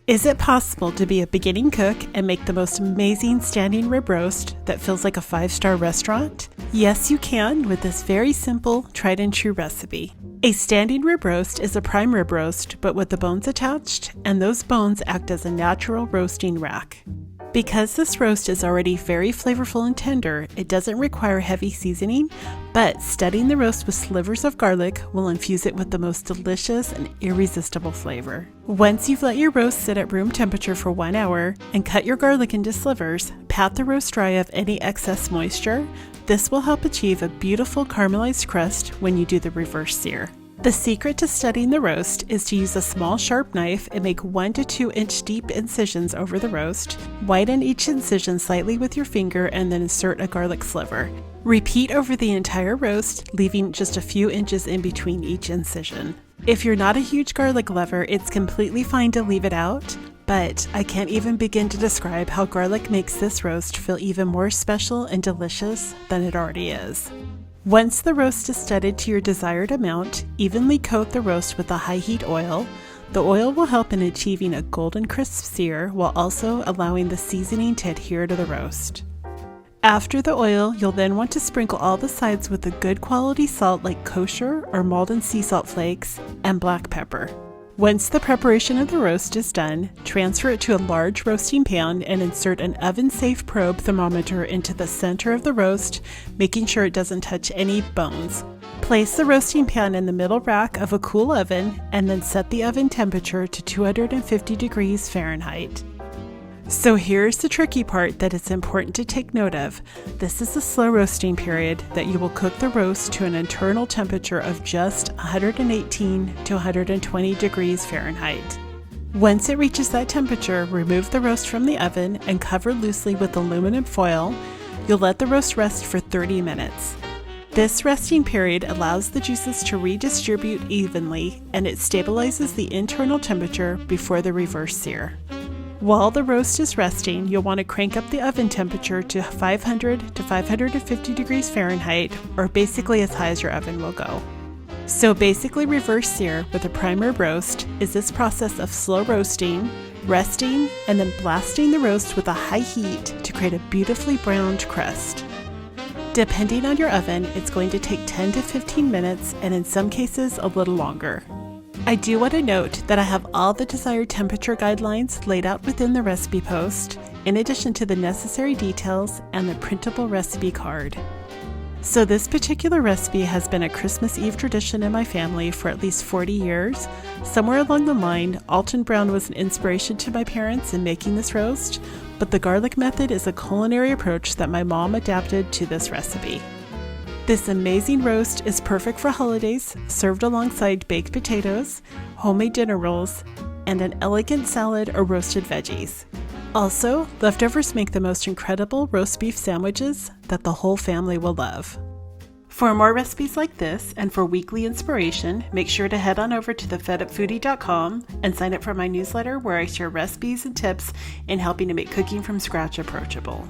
Is it possible to be a beginning cook and make the most amazing standing rib roast that feels like a 5-star restaurant? Yes, you can with this very simple, tried and true recipe. A standing rib roast is a prime rib roast, but with the bones attached, and those bones act as a natural roasting rack. Because this roast is already very flavorful and tender, it doesn't require heavy seasoning, but studding the roast with slivers of garlic will infuse it with the most delicious and irresistible flavor. Once you've let your roast sit at room temperature for 1 hour and cut your garlic into slivers, pat the roast dry of any excess moisture. This will help achieve a beautiful caramelized crust when you do the reverse sear. The secret to studying the roast is to use a small sharp knife and make 1 to 2 inch deep incisions over the roast. Widen each incision slightly with your finger and then insert a garlic sliver. Repeat over the entire roast, leaving just a few inches in between each incision. If you're not a huge garlic lover, it's completely fine to leave it out, but I can't even begin to describe how garlic makes this roast feel even more special and delicious than it already is. Once the roast is studded to your desired amount, evenly coat the roast with a high heat oil. The oil will help in achieving a golden crisp sear while also allowing the seasoning to adhere to the roast. After the oil, you'll then want to sprinkle all the sides with a good quality salt like kosher or Maldon sea salt flakes and black pepper. Once the preparation of the roast is done, transfer it to a large roasting pan and insert an oven-safe probe thermometer into the center of the roast, making sure it doesn't touch any bones. Place the roasting pan in the middle rack of a cool oven and then set the oven temperature to 250 degrees Fahrenheit. So here's the tricky part that it's important to take note of. This is a slow roasting period that you will cook the roast to an internal temperature of just 118 to 120 degrees Fahrenheit. Once it reaches that temperature, remove the roast from the oven and cover loosely with aluminum foil. You'll let the roast rest for 30 minutes. This resting period allows the juices to redistribute evenly, and it stabilizes the internal temperature before the reverse sear. While the roast is resting, you'll want to crank up the oven temperature to 500 to 550 degrees Fahrenheit, or basically as high as your oven will go. So basically, reverse sear with a prime rib roast is this process of slow roasting, resting, and then blasting the roast with a high heat to create a beautifully browned crust. Depending on your oven, it's going to take 10 to 15 minutes, and in some cases a little longer. I do want to note that I have all the desired temperature guidelines laid out within the recipe post, in addition to the necessary details and the printable recipe card. So this particular recipe has been a Christmas Eve tradition in my family for at least 40 years. Somewhere along the line, Alton Brown was an inspiration to my parents in making this roast, but the garlic method is a culinary approach that my mom adapted to this recipe. This amazing roast is perfect for holidays, served alongside baked potatoes, homemade dinner rolls, and an elegant salad or roasted veggies. Also, leftovers make the most incredible roast beef sandwiches that the whole family will love. For more recipes like this and for weekly inspiration, make sure to head on over to thefedupfoodie.com and sign up for my newsletter where I share recipes and tips in helping to make cooking from scratch approachable.